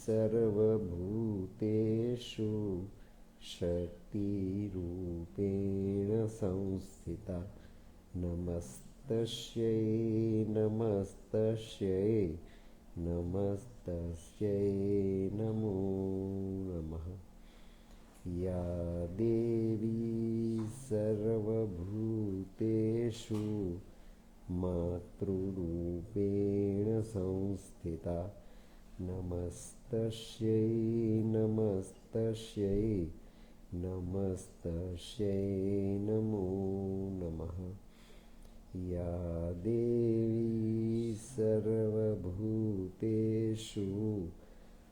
सर्वभूतेषु शक्तिरूपेण संस्थिता नमस्तस्यै नमस्तस्यै नमस्तस्यै नमो नमः। या देवी सर्वभूतेषु मातृरूपेण संस्थिता नमस्तस्यै नमस्तस्यै नमस्तस्यै नमो नमः। या देवी सर्वभूतेषु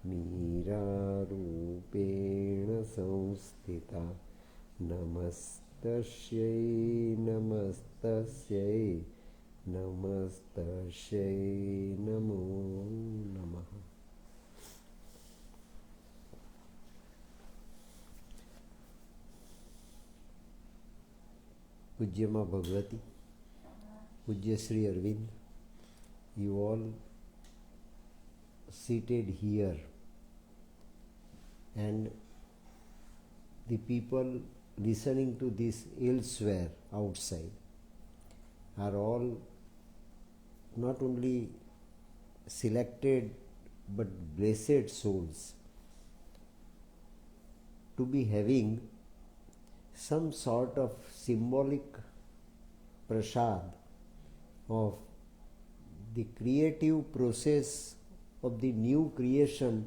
मीरारूपेण संस्थिता नमस्तस्यै नमस्तस्यै नमस्तस्यै नमो नमः। पूज्य माँ भगवती, पूज्य Sri Arvind, you all seated here and the people listening to this elsewhere outside are all not only selected but blessed souls to be having some sort of symbolic prasad of the creative process of the new creation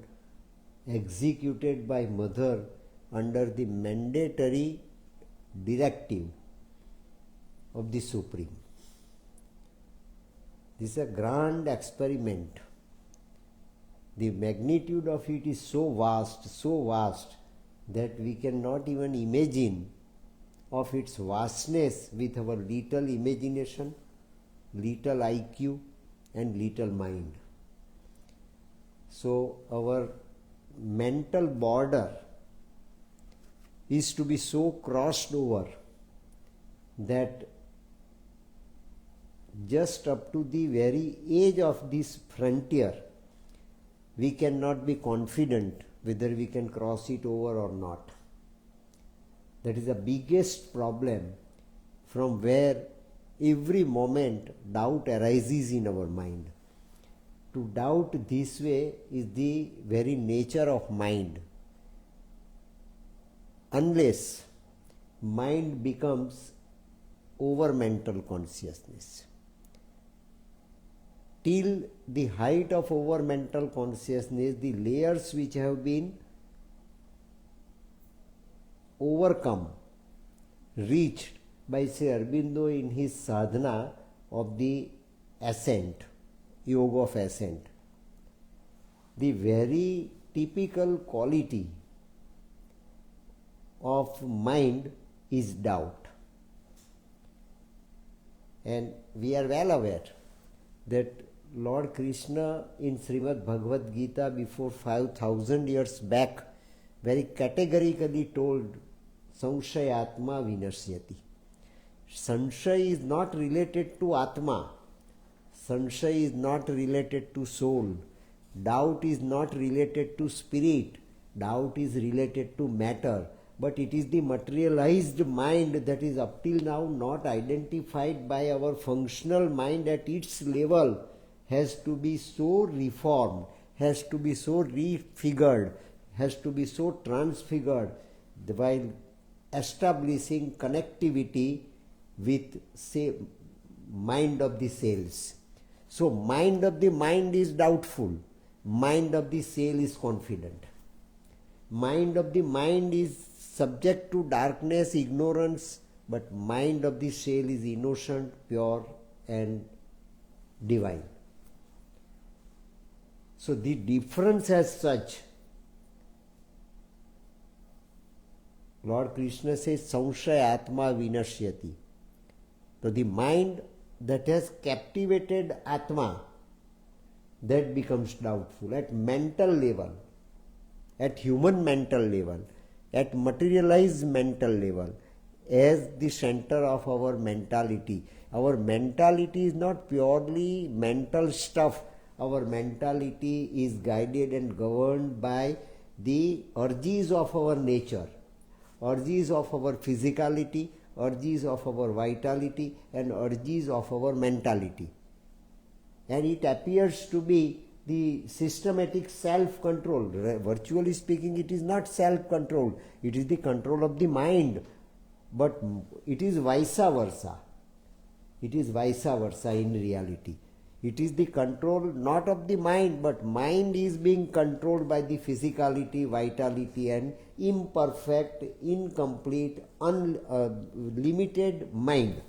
executed by Mother under the mandatory directive of the Supreme. This is a grand experiment. The magnitude of it is so vast that we cannot even imagine of its vastness with our little imagination, little IQ and little mind. So our mental border is to be so crossed over that just up to the very edge of this frontier we cannot be confident whether we can cross it over or not. That is the biggest problem, from where every moment doubt arises in our mind. To doubt this way is the very nature of mind. Unless mind becomes over mental consciousness. Till the height of over mental consciousness, the layers which have been overcome, reached by Sri Aurobindo in his sadhana of the ascent, yoga of ascent. The very typical quality of mind is doubt. And we are well aware that Lord Krishna in Srimad Bhagavad Gita before 5,000 years back very categorically told Sanshayatma Vinashyati. Sanshay is not related to Atma. Sanshay is not related to soul. Doubt is not related to spirit. Doubt is related to matter. But it is the materialized mind that is up till now not identified by our functional mind at its level, has to be so reformed, has to be so refigured, has to be so transfigured while establishing connectivity with, say, mind of the cells. So mind of the mind is doubtful, mind of the cell is confident. Mind of the mind is subject to darkness, ignorance, but mind of the cell is innocent, pure and divine. So the difference as such, Lord Krishna says, Sanshayatma Vinashyati. So the mind that has captivated Atma, that becomes doubtful at mental level, at human mental level, at materialized mental level, as the center of our mentality. Our mentality is not purely mental stuff our mentality is guided and governed by the urges of our nature, urges of our physicality, urges of our vitality, and urges of our mentality. And it appears to be the systematic self-control. Virtually speaking, it is not self-control, it is the control of the mind, but it is vice versa. It is vice versa in reality. It is the control not of the mind, but mind is being controlled by the physicality, vitality, and imperfect, incomplete, limited mind,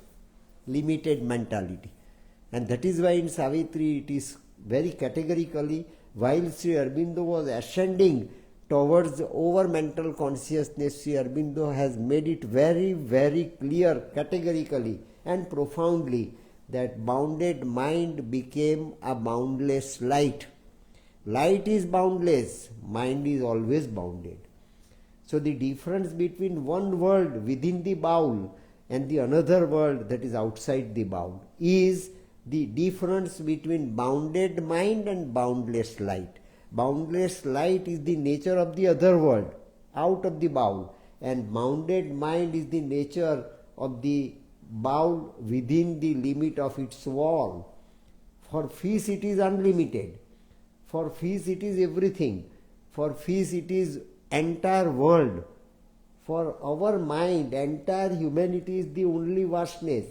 limited mentality. And that is why in Savitri it is very categorically, while Sri Aurobindo was ascending towards over mental consciousness, Sri Aurobindo has made it very, very clear categorically and profoundly that bounded mind became a boundless light. Light is boundless, mind is always bounded. So the difference between one world within the bowl and the another world that is outside the bowl is the difference between bounded mind and boundless light. Boundless light is the nature of the other world, out of the bowl, and bounded mind is the nature of the bowl within the limit of its wall. For fish it is unlimited. For fish it is everything. For fish it is entire world. For our mind, entire humanity is the only vastness.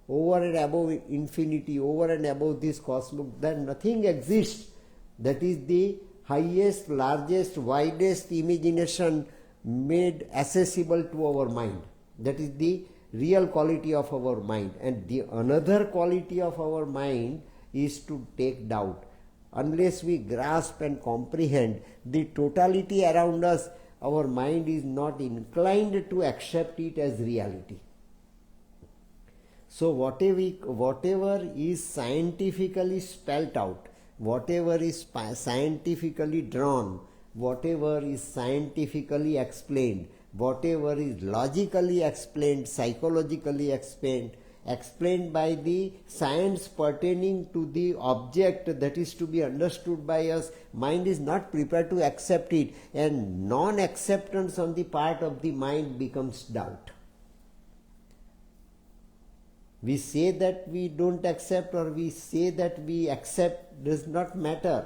Over and above infinity, over and above this cosmos, that nothing exists. That is the highest, largest, widest imagination made accessible to our mind. That is the real quality of our mind. And the another quality of our mind is to take doubt. Unless we grasp and comprehend the totality around us, our mind is not inclined to accept it as reality. So whatever is scientifically spelt out, whatever is scientifically drawn, whatever is scientifically explained, whatever is logically explained, psychologically explained by the science pertaining to the object that is to be understood by us, mind is not prepared to accept it, and non-acceptance on the part of the mind becomes doubt. We say that we don't accept or we say that we accept does not matter.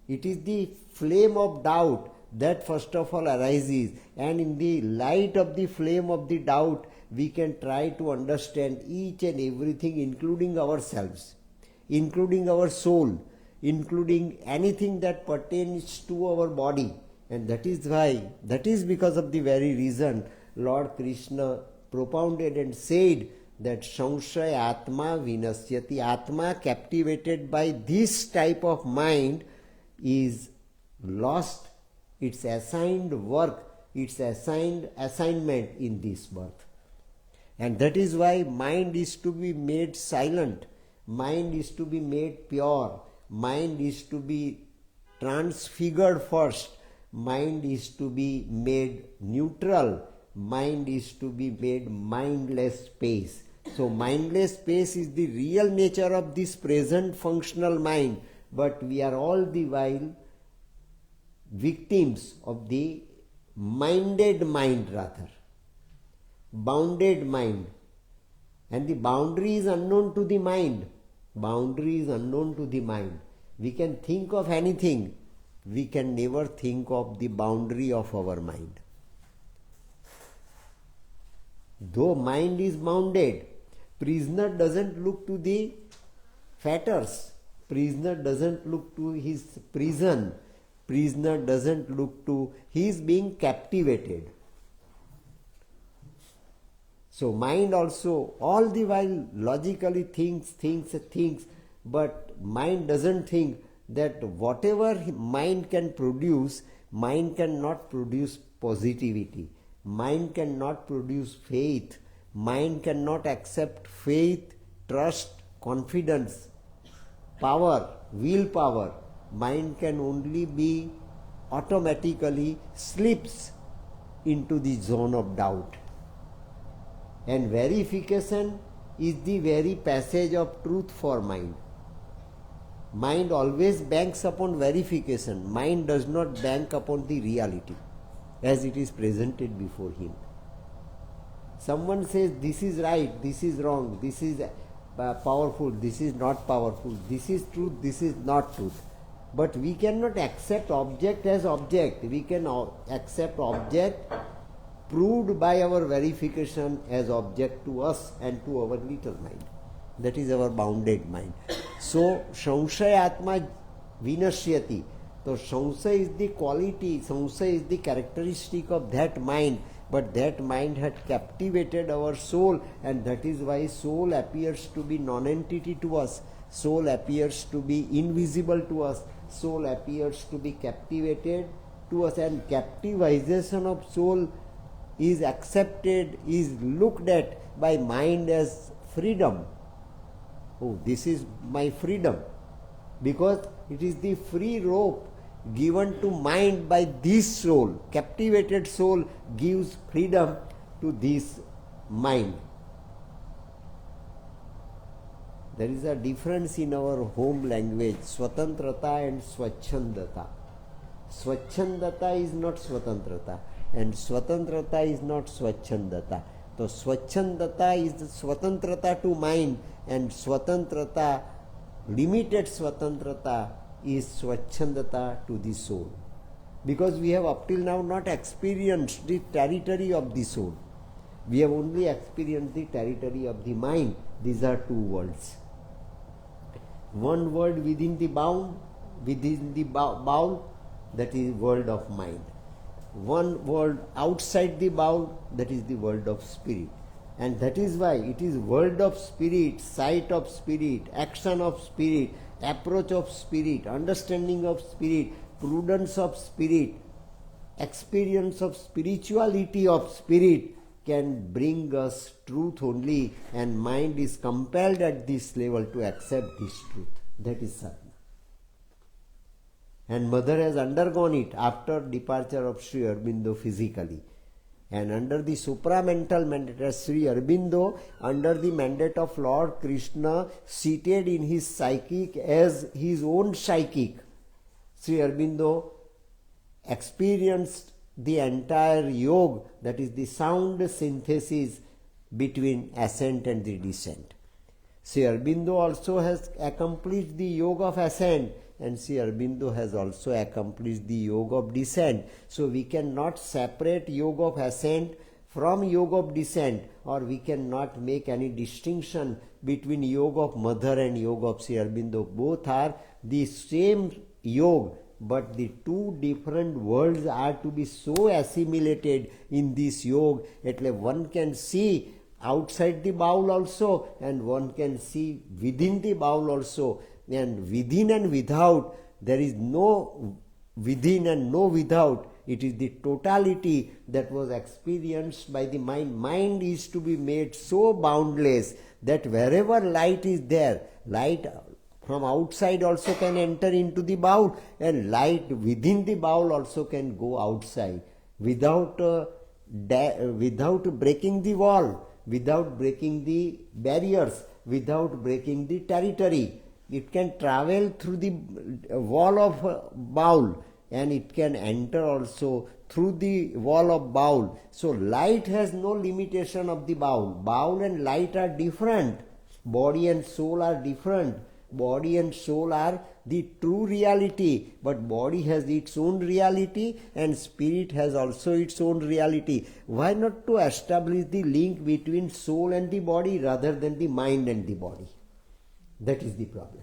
It is the flame of doubt that first of all arises, and in the light of the flame of the doubt we can try to understand each and everything, including ourselves, including our soul, including anything that pertains to our body. And that is because of the very reason Lord Krishna propounded and said that Samshaya Atma Vinasyati. Atma captivated by this type of mind is lost its assigned work, its assignment in this birth. And that is why mind is to be made silent, mind is to be made pure, mind is to be transfigured first, mind is to be made neutral, mind is to be made mindless space. So mindless space is the real nature of this present functional mind, but we are all the while victims of the minded mind, rather bounded mind. And the boundary is unknown to the mind. Boundary is unknown to the mind. We can think of anything, we can never think of the boundary of our mind. Though mind is bounded, prisoner doesn't look to the fetters, prisoner doesn't look to his prison, prisoner doesn't look to his being captivated. So mind also all the while logically thinks, but mind doesn't think that whatever mind can produce, mind cannot produce positivity, mind cannot produce faith, mind cannot accept faith, trust, confidence, power, willpower. Mind can only be automatically slips into the zone of doubt. And verification is the very passage of truth for mind. Mind always banks upon verification. Mind does not bank upon the reality as it is presented before him. Someone says this is right, this is wrong, this is powerful, this is not powerful, this is truth, this is not truth. But we cannot accept object as object. We can accept object proved by our verification as object to us and to our little mind. That is our bounded mind. So, Samshaya Atma Vinashyati. So, Samshaya is the quality, Samshaya is the characteristic of that mind. But that mind had captivated our soul, and that is why soul appears to be non-entity to us. Soul appears to be invisible to us. Soul appears to be captivated to us, and captivization of soul is accepted, is looked at by mind as freedom. Oh, this is my freedom, because it is the free rope given to mind by this soul. Captivated soul gives freedom to this mind. There is a difference in our home language, Swatantrata and Swachandata. Swachandata is not Swatantrata, and Swatantrata is not Swachandata. So Swachandata is the Swatantrata to mind, and Swatantrata, limited Swatantrata, is Swachandata to the soul. Because we have up till now not experienced the territory of the soul. We have only experienced the territory of the mind. These are two worlds. One world within the bound, within the bowl, that is world of mind. One world outside the bowl, that is the world of spirit. And that is why it is world of spirit, sight of spirit, action of spirit, approach of spirit, understanding of spirit, prudence of spirit, experience of spirituality of spirit can bring us truth only, and mind is compelled at this level to accept this truth. That is sadhana. And mother has undergone it after departure of Sri Aurobindo physically. And under the supramental mandate of Sri Aurobindo, under the mandate of Lord Krishna, seated in his psychic as his own psychic, Sri Aurobindo experienced the entire yoga, that is the sound synthesis between ascent and the descent. Sri Aurobindo also has accomplished the yoga of ascent, and Sri Aurobindo has also accomplished the yoga of descent. So we cannot separate yoga of ascent from yoga of descent, or we cannot make any distinction between yoga of mother and yoga of Sri Aurobindo. Both are the same yoga, but the two different worlds are to be so assimilated in this yoga that one can see outside the bowl also, and one can see within the bowl also. And within and without, there is no within and no without. It is the totality that was experienced by the mind. Mind is to be made so boundless that wherever light is there, light from outside also can enter into the bowl, and light within the bowl also can go outside without breaking the wall, without breaking the barriers, without breaking the territory. It can travel through the wall of bowl, and it can enter also through the wall of bowl. So light has no limitation of the bowl. Bowl and light are different. Body and soul are different. Body and soul are the true reality, but body has its own reality and spirit has also its own reality. Why not to establish the link between soul and the body rather than the mind and the body? That is the problem.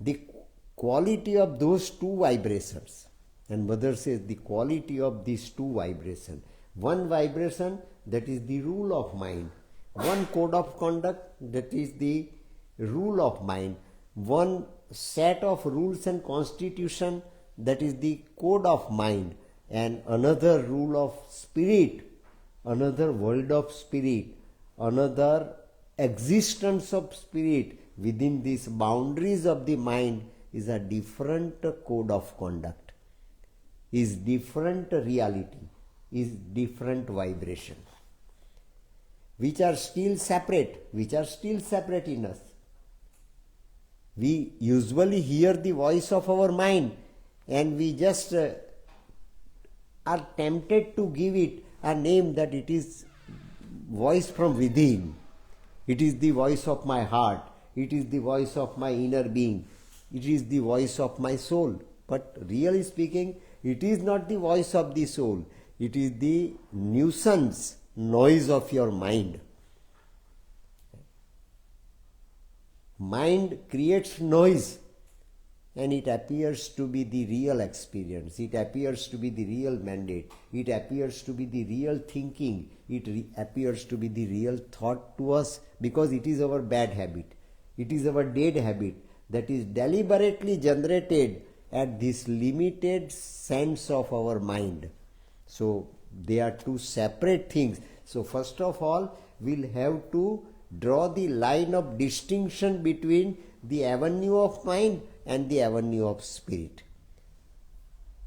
The quality of those two vibrations, and mother says the quality of these two vibrations. One vibration, that is the rule of mind. One code of conduct, that is the rule of mind. One set of rules and constitution, that is the code of mind. And another rule of spirit, another world of spirit, another existence of spirit within these boundaries of the mind is a different code of conduct. is different reality, is different vibration, which are still separate, in us. We usually hear the voice of our mind and we just are tempted to give it a name that it is voice from within. It is the voice of my heart. It is the voice of my inner being. It is the voice of my soul. But really speaking, it is not the voice of the soul. It is the nuisance, noise of your mind. Mind creates noise and it appears to be the real experience. It appears to be the real mandate. It appears to be the real thinking. It appears to be the real thought to us because it is our bad habit. It is our dead habit that is deliberately generated at this limited sense of our mind. So they are two separate things. So first of all, we'll have to draw the line of distinction between the avenue of mind and the avenue of spirit.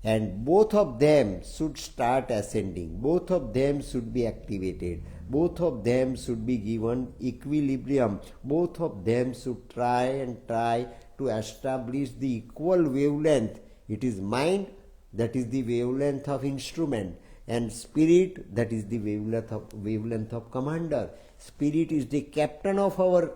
And both of them should start ascending. Both of them should be activated. Both of them should be given equilibrium. Both of them should try to establish the equal wavelength. It is mind that is the wavelength of instrument, and spirit that is the wavelength of commander. Spirit is the captain of our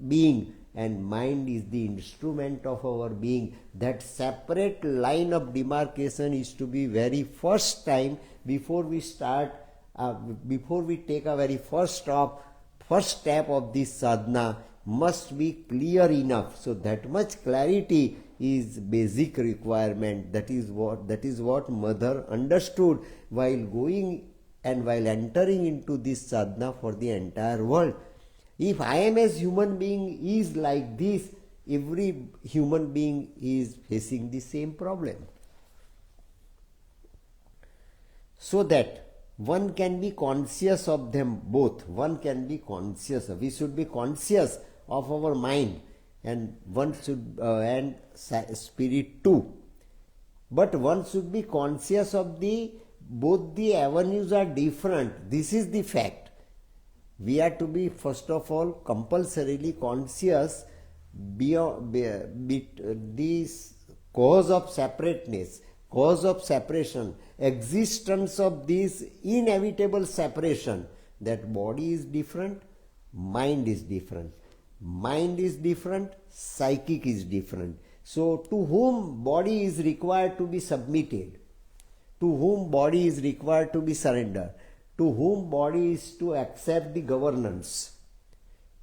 being and mind is the instrument of our being. That separate line of demarcation is to be very first time before we start, before we take a very first step of this sadhana must be clear enough. So that much clarity is basic requirement. That is what Mother understood while going and while entering into this sadhana for the entire world. If I am as human being is like this, every human being is facing the same problem. So that one can be conscious of them both. One can be conscious. We should be conscious of our mind, and one should and spirit too. But one should be conscious of both the avenues are different. This is the fact. We are to be first of all compulsorily conscious beyond this cause of separateness, cause of separation, existence of this inevitable separation, that body is different, mind is different. Mind is different, psychic is different. So to whom body is required to be submitted, to whom body is required to be surrendered, to whom body is to accept the governance,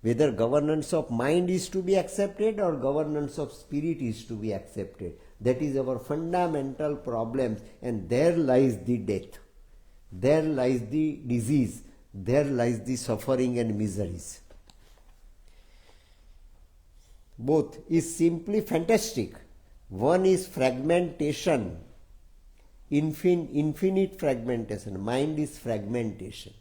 whether governance of mind is to be accepted or governance of spirit is to be accepted. That is our fundamental problem, and there lies the death, there lies the disease, there lies the suffering and miseries. Both is simply fantastic. One is fragmentation, infinite fragmentation. Mind is fragmentation.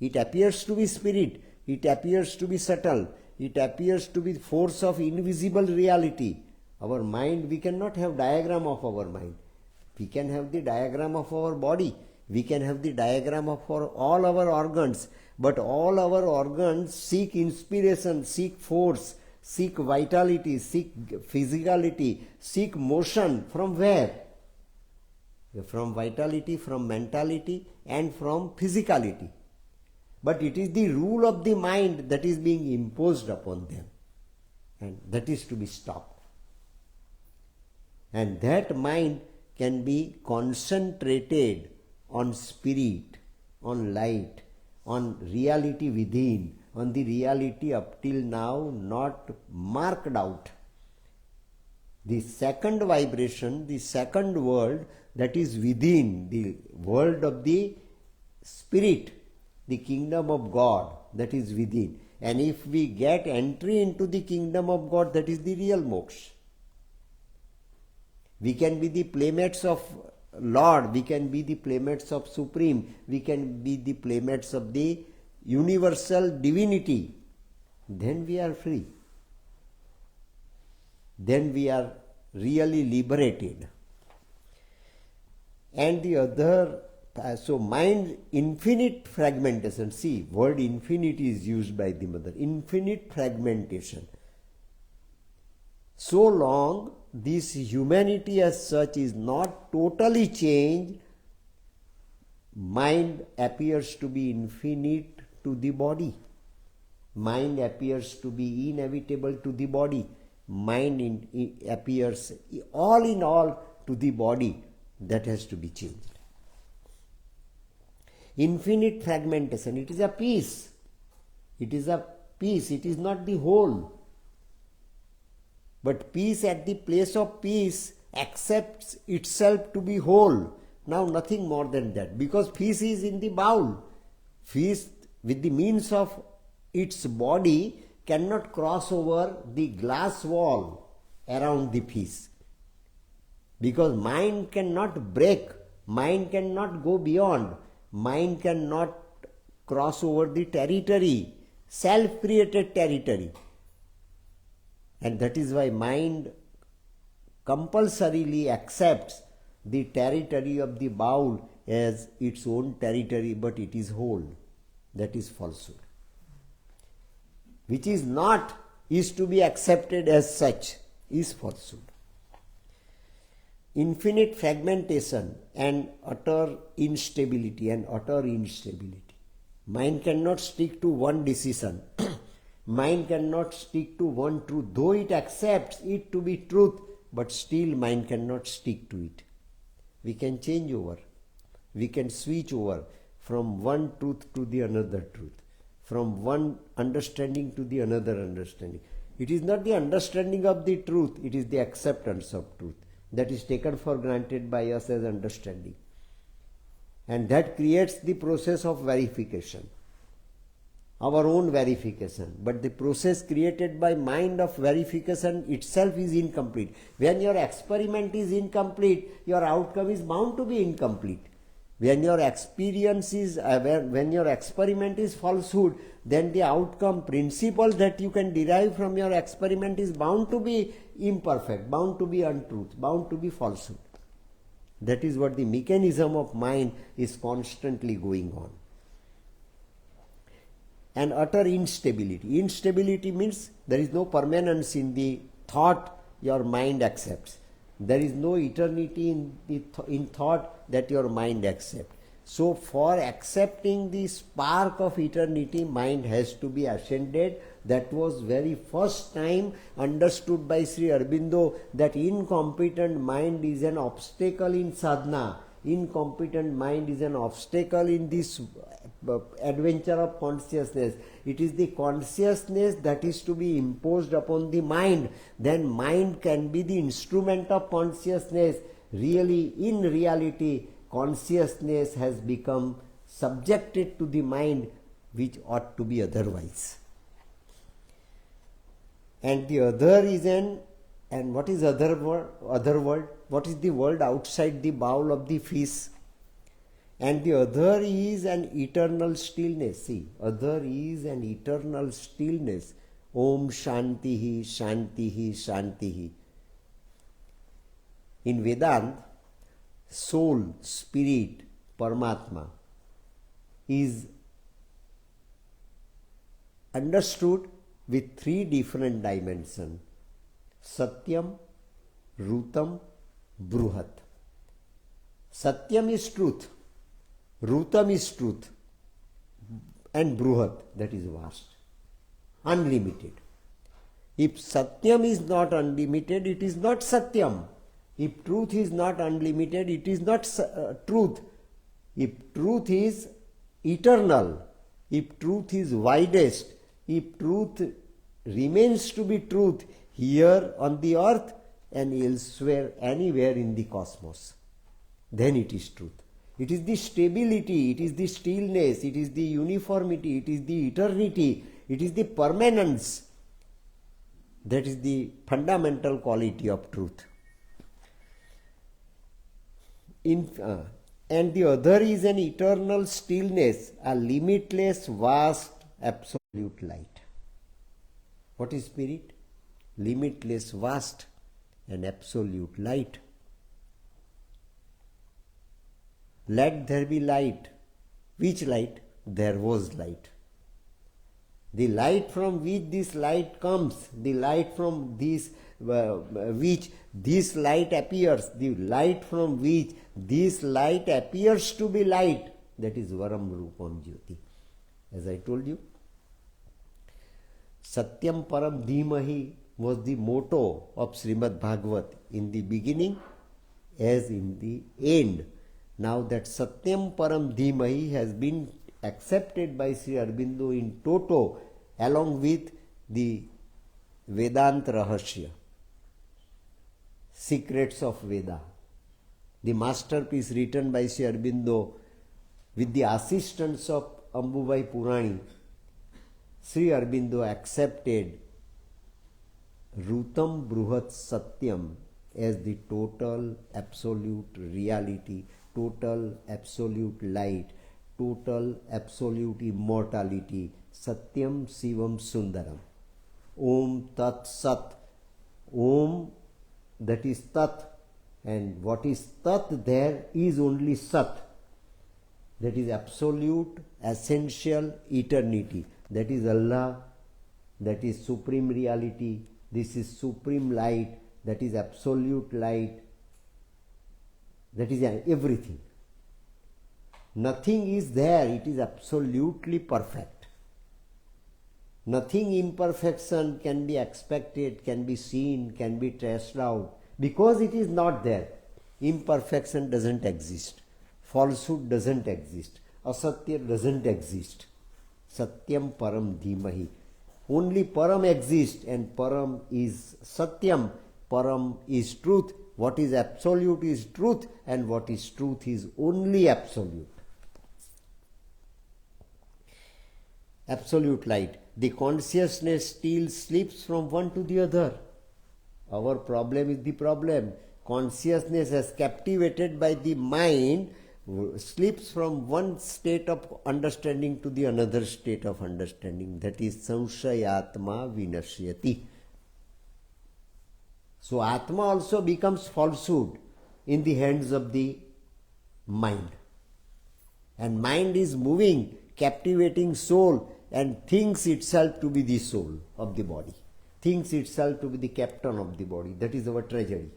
It appears to be spirit. It appears to be subtle. It appears to be force of invisible reality. Our mind, we cannot have diagram of our mind. We can have the diagram of our body. We can have the diagram of all our organs. But all our organs seek inspiration, seek force, seek vitality, seek physicality, seek motion. From where? From vitality, from mentality, and from physicality. But it is the rule of the mind that is being imposed upon them, and that is to be stopped. And that mind can be concentrated on spirit, on light, on reality within, on the reality up till now not marked out. The second vibration, the second world that is within, the world of the spirit, the kingdom of God that is within. And if we get entry into the kingdom of God, that is the real moksha. We can be the playmates of Lord, we can be the playmates of Supreme, we can be the playmates of the universal divinity. Then we are free. Then we are really liberated. And the other, so mind, infinite fragmentation. See, word infinity is used by the mother. Infinite fragmentation. So long this humanity as such is not totally changed, mind appears to be infinite to the body. Mind appears to be inevitable to the body. Mind appears all in all to the body. That has to be changed. Infinite fragmentation. It is a piece. It is a piece. It is not the whole. But peace at the place of peace accepts itself to be whole. Now nothing more than that. Because peace is in the bowl. Peace with the means of its body cannot cross over the glass wall around the peace. Because mind cannot break. Mind cannot go beyond. Mind cannot cross over the territory. Self-created territory. And that is why mind compulsorily accepts the territory of the bowl as its own territory, but it is whole. That is falsehood. Which is not, is to be accepted as such, is falsehood. Infinite fragmentation and utter instability Mind cannot stick to one decision. Mind cannot stick to one truth, though it accepts it to be truth, but still mind cannot stick to it. We can change over. We can switch over from one truth to the another truth, from one understanding to the another understanding. It is not the understanding of the truth, it is the acceptance of truth that is taken for granted by us as understanding. And that creates the process of verification. Our own verification. But the process created by mind of verification itself is incomplete. When your experiment is incomplete, your outcome is bound to be incomplete. When your experience is, when your experiment is falsehood, then the outcome principle that you can derive from your experiment is bound to be imperfect, bound to be untruth, bound to be falsehood. That is what the mechanism of mind is constantly going on. And utter instability. Instability means there is no permanence in the thought your mind accepts. There is no eternity in thought that your mind accepts. So for accepting the spark of eternity, mind has to be ascended. That was very first time understood by Sri Aurobindo, that incompetent mind is an obstacle in sadhana. Incompetent mind is an obstacle in this adventure of consciousness. It is the consciousness that is to be imposed upon the mind. Then mind can be the instrument of consciousness. Really, in reality, consciousness has become subjected to the mind, which ought to be otherwise. And the other is and what is other world? What is the world outside the bowl of the fish? And the other is an eternal stillness. See, other is an eternal stillness. Om Shantihi, Shantihi, Shantihi. In Vedanta, soul, spirit, Paramatma is understood with three different dimensions. Satyam, Rutam, Bruhat. Satyam is truth. Rutam is truth. And Bruhat, that is vast. Unlimited. If Satyam is not unlimited, it is not Satyam. If truth is not unlimited, it is not truth. If truth is eternal, if truth is widest, if truth remains to be truth here on the earth and elsewhere, anywhere in the cosmos, then it is truth. It is the stability, it is the stillness, it is the uniformity, it is the eternity, it is the permanence. That is the fundamental quality of truth. And the other is an eternal stillness, a limitless, vast, absolute light. What is spirit? Limitless, vast, and absolute light. Let there be light. Which light? There was light. The light from which this light comes, the light from this which this light appears, the light from which this light appears to be light, that is Varam Rupam Jyoti. As I told you, Satyam Param Dhimahi was the motto of Srimad Bhagavat in the beginning as in the end. Now that Satyam Param Dhimahi has been accepted by Sri Aurobindo in toto along with the Vedanta Rahasya, Secrets of Veda, the masterpiece written by Sri Aurobindo with the assistance of Ambubai Purani. Sri Aurobindo accepted Rutam Bruhat Satyam as the total absolute reality, total absolute light, total absolute immortality, Satyam Sivam Sundaram. Om Tat Sat. Om, that is Tat, and what is Tat there is only Sat. That is absolute, essential eternity. That is Allah, that is supreme reality, this is supreme light, that is absolute light, that is everything. Nothing is there, it is absolutely perfect. Nothing imperfection can be expected, can be seen, can be traced out, because it is not there. Imperfection doesn't exist, falsehood doesn't exist, asatya doesn't exist. Satyam Param Dhimahi. Only Param exists, and Param is Satyam. Param is truth. What is absolute is truth, and what is truth is only absolute. Absolute light. The consciousness still slips from one to the other. Our problem is the problem. Consciousness, as captivated by the mind, slips from one state of understanding to the another state of understanding. That is Samshayatma Vinashyati. So Atma also becomes falsehood in the hands of the mind. And mind is moving, captivating soul, and thinks itself to be the soul of the body. Thinks itself to be the captain of the body. That is our tragedy.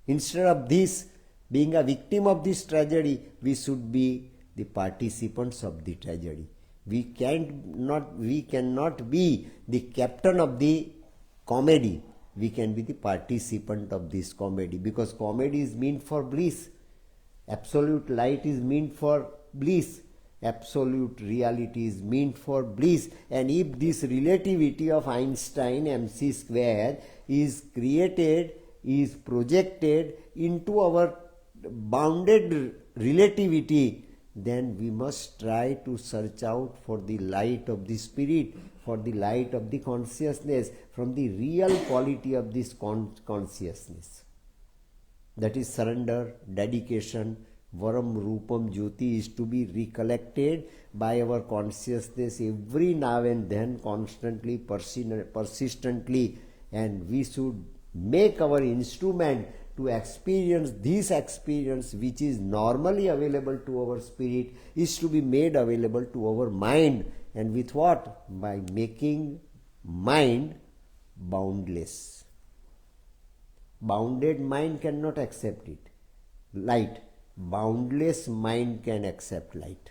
Instead of this, being a victim of this tragedy, we should be the participants of the tragedy. We cannot be the captain of the comedy. We can be the participant of this comedy, because comedy is meant for bliss. Absolute light is meant for bliss. Absolute reality is meant for bliss. And if this relativity of Einstein mc square is created, is projected into our bounded relativity, then we must try to search out for the light of the spirit, for the light of the consciousness, from the real quality of this consciousness. That is surrender, dedication. Varam Rupam Jyoti is to be recollected by our consciousness every now and then, constantly, persistently, and we should make our instrument to experience this experience which is normally available to our spirit, is to be made available to our mind. And with what? By making mind boundless. Bounded mind cannot accept it. Light. Boundless mind can accept light.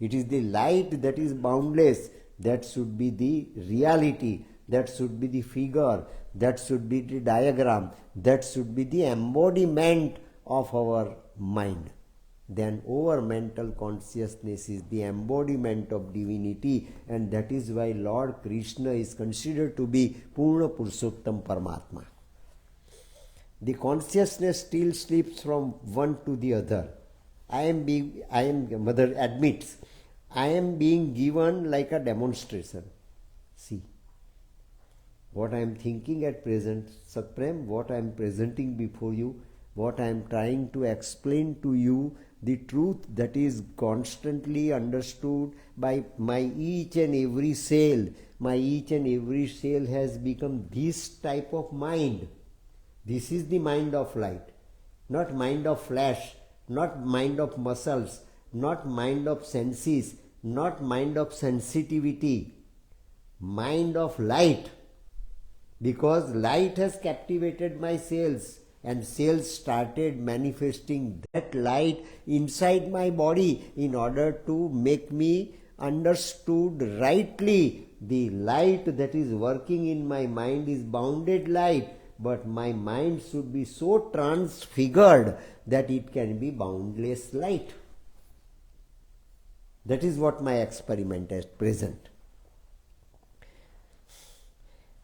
It is the light that is boundless. That should be the reality. That should be the figure. That should be the diagram. That should be the embodiment of our mind. Then our mental consciousness is the embodiment of divinity, and that is why Lord Krishna is considered to be Purna Purushottam Paramatma. The consciousness still slips from one to the other. Mother admits, I am being given like a demonstration. See, what I am thinking at present, Satprem, what I am presenting before you, what I am trying to explain to you, the truth that is constantly understood by my each and every cell. My each and every cell has become this type of mind. This is the mind of light, not mind of flesh, not mind of muscles, not mind of senses, not mind of sensitivity, mind of light. Because light has captivated my cells, and cells started manifesting that light inside my body in order to make me understood rightly. The light that is working in my mind is bounded light, but my mind should be so transfigured that it can be boundless light. That is what my experiment at present.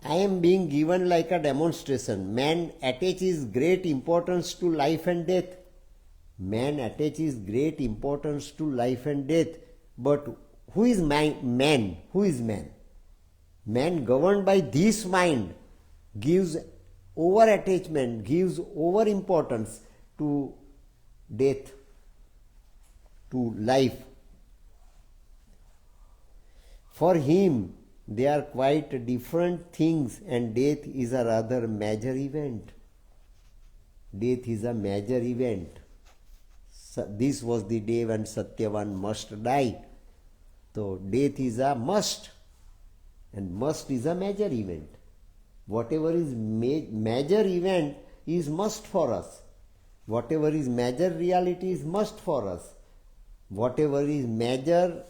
I am being given like a demonstration. Man attaches great importance to life and death. Man attaches great importance to life and death. But who is man? Who is man? Man governed by this mind gives over attachment, gives over importance to death, to life. For him, they are quite different things, and death is a rather major event. Death is a major event. This was the day when Satyavan must die. So death is a must, and must is a major event. Whatever is major event is must for us. Whatever is major reality is must for us. Whatever is major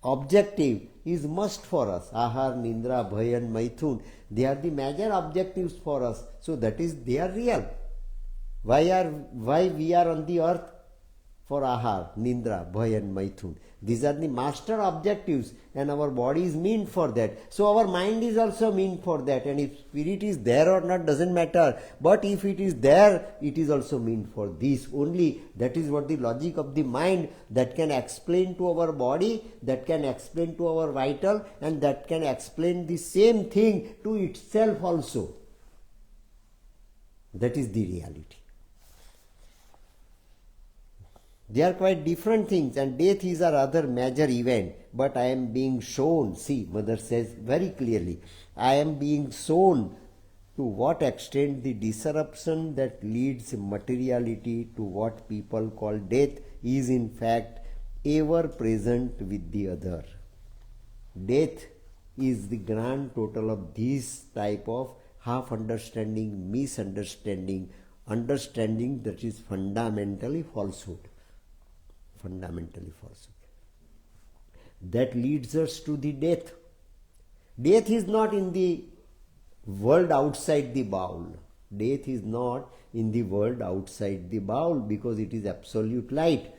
objective is must for us. Ahar, Nindra, Bhay and Maithun, they are the major objectives for us. So that is, they are real. Why we are on the earth? For Ahar, Nindra, Bhay and Maithun. These are the master objectives, and our body is meant for that. So our mind is also meant for that, and if spirit is there or not doesn't matter. But if it is there, it is also meant for this only. That is what the logic of the mind that can explain to our body, that can explain to our vital, and that can explain the same thing to itself also. That is the reality. They are quite different things, and death is a rather major event. But I am being shown, see, Mother says very clearly, I am being shown to what extent the disruption that leads materiality to what people call death is in fact ever present with the other. Death is the grand total of this type of half understanding, misunderstanding, understanding that is fundamentally falsehood. Fundamentally falsehood. That leads us to the death. Death is not in the world outside the bowl. Death is not in the world outside the bowl, because it is absolute light.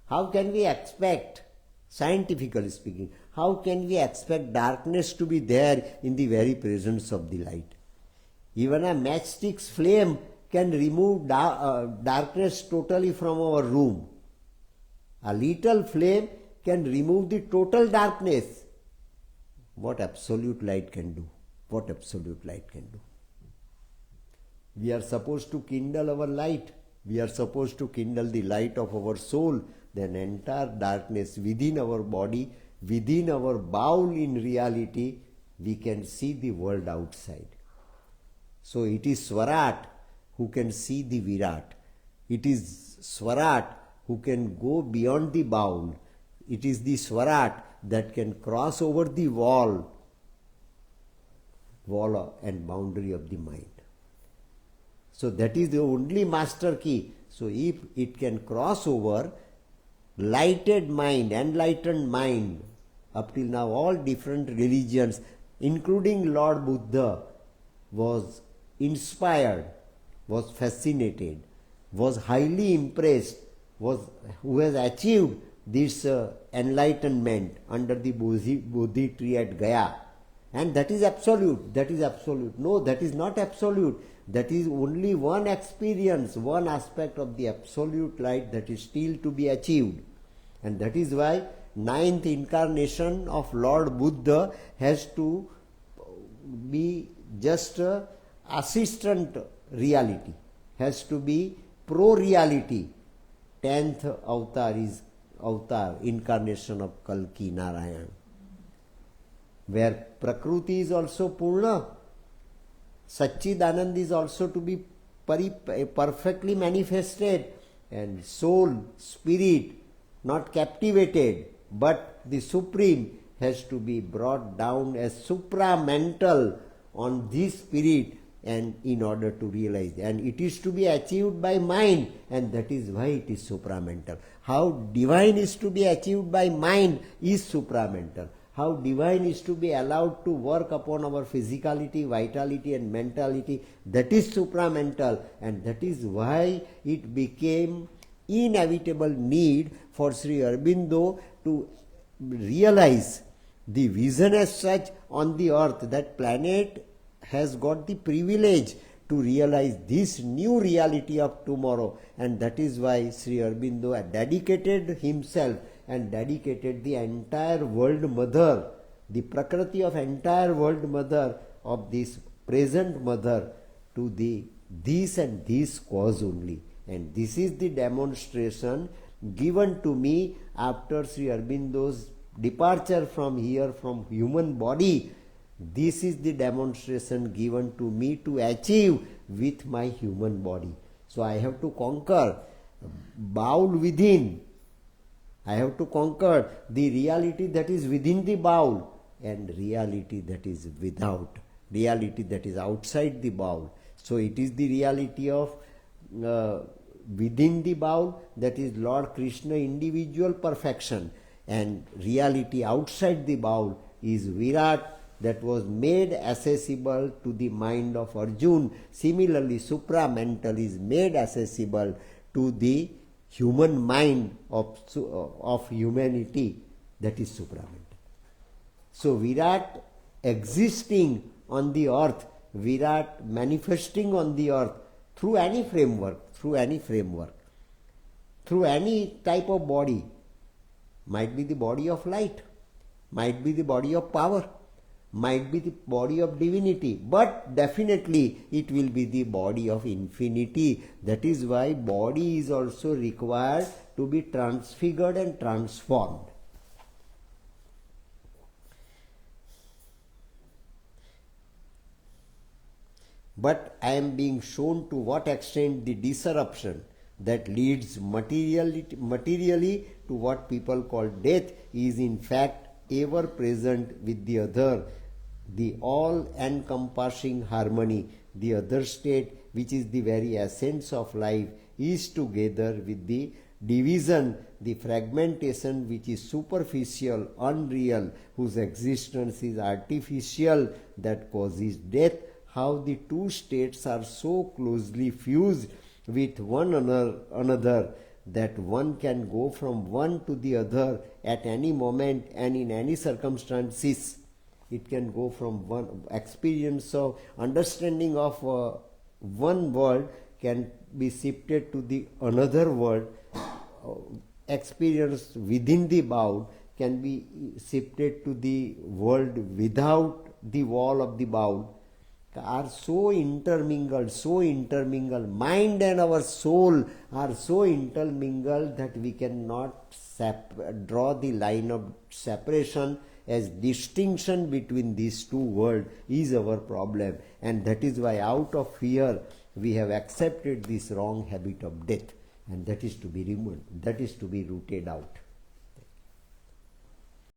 How can we expect, scientifically speaking, how can we expect darkness to be there in the very presence of the light? Even a matchstick's flame can remove darkness totally from our room. A little flame can remove the total darkness. What absolute light can do? What absolute light can do? We are supposed to kindle our light. We are supposed to kindle the light of our soul. Then entire darkness within our body, within our bowl in reality, we can see the world outside. So it is Swarat who can see the Virat. It is Swarat who can go beyond the bowl. It is the Swarat that can cross over the wall and boundary of the mind. So that is the only master key. So if it can cross over, lighted mind, enlightened mind, up till now all different religions, including Lord Buddha, was inspired, was fascinated, was highly impressed, who has achieved this enlightenment under the Bodhi tree at Gaya. And that is absolute. That is absolute. No, that is not absolute. That is only one experience, one aspect of the absolute light that is still to be achieved. And that is why ninth incarnation of Lord Buddha has to be just assistant reality, has to be pro-reality. 10th avatar is incarnation of Kalki Narayan, where Prakriti is also Purna, Satchidanand is also to be perfectly manifested, and soul, spirit, not captivated, but the supreme has to be brought down as supramental on this spirit, and in order to realize, and it is to be achieved by mind, and that is why it is supramental. How divine is to be achieved by mind is supramental. How divine is to be allowed to work upon our physicality, vitality and mentality, that is supramental, and that is why it became inevitable need for Sri Aurobindo to realize the vision as such on the earth. That planet has got the privilege to realize this new reality of tomorrow, and that is why Sri Aurobindo had dedicated himself and dedicated the entire world mother, the Prakriti of entire world mother, of this present mother, to this and this cause only. And this is the demonstration given to me after Sri Aurobindo's departure from here, from human body. This is the demonstration given to me to achieve with my human body. So I have to conquer bowl within. I have to conquer the reality that is within the bowl and reality that is without, reality that is outside the bowl. So it is the reality of within the bowl, that is Lord Krishna individual perfection, and reality outside the bowl is Virat, that was made accessible to the mind of Arjuna. Similarly, supramental is made accessible to the human mind of humanity, that is supramental. So Virat existing on the earth, Virat manifesting on the earth through any framework, through any type of body, might be the body of light, might be the body of power, might be the body of divinity, but definitely it will be the body of infinity. That is why body is also required to be transfigured and transformed. But I am being shown to what extent the disruption that leads materially to what people call death is in fact ever present with the other, the all-encompassing harmony, the other state which is the very essence of life, is together with the division, the fragmentation which is superficial, unreal, whose existence is artificial, that causes death. How the two states are so closely fused with one another that one can go from one to the other at any moment and in any circumstances. It can go from one experience of understanding of one world can be shifted to the another world. Experience within the bowl can be shifted to the world without the wall of the bowl. Are so intermingled. Mind and our soul are so intermingled that we cannot draw the line of separation, as distinction between these two worlds is our problem. And that is why out of fear we have accepted this wrong habit of death, and that is to be removed, that is to be rooted out.